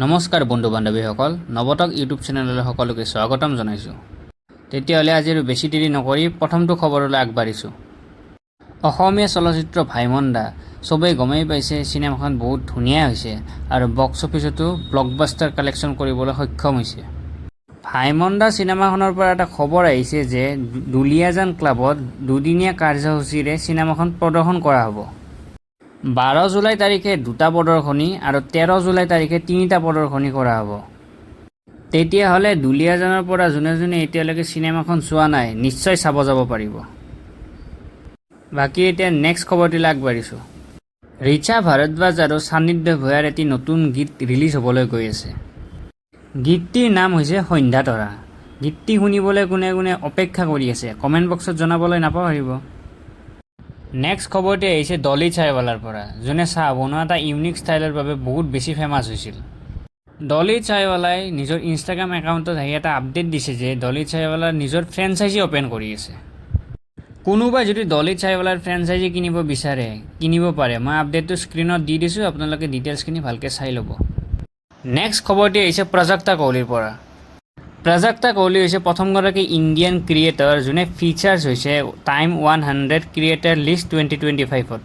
নমস্কাৰ বন্ধু বান্ধৱীসকল, নৱতক ইউটিউব চেনেললৈ সকলোকে স্বাগতম জনাইছোঁ। তেতিয়াহ'লে আজি আৰু বেছি দেৰি নকৰি প্ৰথমটো খবৰলৈ আগবাঢ়িছোঁ। অসমীয়া চলচ্চিত্ৰ ভাইমন দা চবেই গমেই পাইছে, চিনেমাখন বহুত ধুনীয়া হৈছে আৰু বক্স অফিচতো ব্লকবাষ্টাৰ কালেকশ্যন কৰিবলৈ সক্ষম হৈছে। ভাইমন দা চিনেমাখনৰ পৰা এটা খবৰ আহিছে যে দুলিয়াজান ক্লাবত দুদিনীয়া কাৰ্যসূচীৰে চিনেমাখন প্ৰদৰ্শন কৰা হ'ব। 12 জুলাই তাৰিখে 2টা প্ৰদৰ্শনী আৰু 13 জুলাই তাৰিখে 3টা প্ৰদৰ্শনী কৰা হ'ব। তেতিয়াহ'লে দুলিয়াজানৰ পৰা যোনে যোনে এতিয়ালৈকে চিনেমাখন চোৱা নাই নিশ্চয় চাব যাব পাৰিব। বাকী এতিয়া নেক্সট খবৰটিলৈ আগবাঢ়িছোঁ। ৰিচা ভাৰদ্বাজ আৰু সান্নিধ্য ভূঞাৰ এটি নতুন গীত ৰিলিজ হ'বলৈ গৈ আছে। গীতটিৰ নাম হৈছে সন্ধ্যা তৰা। গীতটি শুনিবলৈ কোনে কোনে অপেক্ষা কৰি আছে কমেণ্ট বক্সত জনাবলৈ নাপাহৰিব। নেক্সট খবৰটি আহিছে ডলি চাইৱালাৰ পৰা, যোনে চাহ বনোৱা এটা ইউনিক ষ্টাইলৰ বাবে বহুত বেছি ফেমাছ হৈছিল। ডলি চাইৱালাই নিজৰ ইনষ্টাগ্ৰাম একাউণ্টত আহি এটা আপডেট দিছে যে ডলি চাইৱালাৰ নিজৰ ফ্ৰেঞ্চাইজি অ'পেন কৰি আছে। কোনোবাই যদি ডলি চাইৱালাৰ ফ্ৰেঞ্চাইজি কিনিব বিচাৰে কিনিব পাৰে। মই আপডেটটো স্ক্ৰীণত দি দিছোঁ, আপোনালোকে ডিটেইলছখিনি ভালকৈ চাই ল'ব। নেক্সট খবৰটি আহিছে প্ৰাজক্তা কলিৰ পৰা। প্ৰাজক্তা কলি হৈছে প্ৰথমগৰাকী ইণ্ডিয়ান ক্ৰিয়েটৰ যোনে ফিচাৰ্ছ হৈছে টাইম 100 ক্ৰিয়েটাৰ লিষ্ট 2025ত।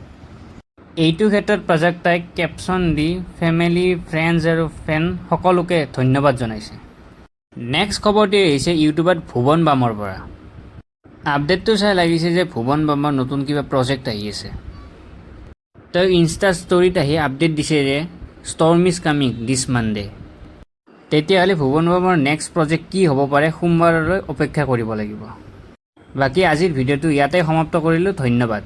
এইটো ক্ষেত্ৰত প্ৰাজক্তাই কেপশ্যন দি ফেমিলি, ফ্ৰেণ্ডছ আৰু ফেন সকলোকে ধন্যবাদ জনাইছে। নেক্সট খবৰটি আহিছে ইউটিউবাৰ ভুৱন বামৰ পৰা। আপডেটটো চাই লাগিছে যে ভুৱন বামৰ নতুন কিবা প্ৰজেক্ট আহি আছে। তেওঁ ইনষ্টা ষ্টৰীত আহি আপডেট দিছে যে storm is coming this Monday. তেতিয়াহ'লে ভুৱন বামৰ নেক্সট প্ৰজেক্ট কি হ'ব পাৰে সোমবাৰলৈ অপেক্ষা কৰিব লাগিব। বাকী আজিৰ ভিডিঅ'টো ইয়াতে সমাপ্ত কৰিলোঁ। ধন্যবাদ।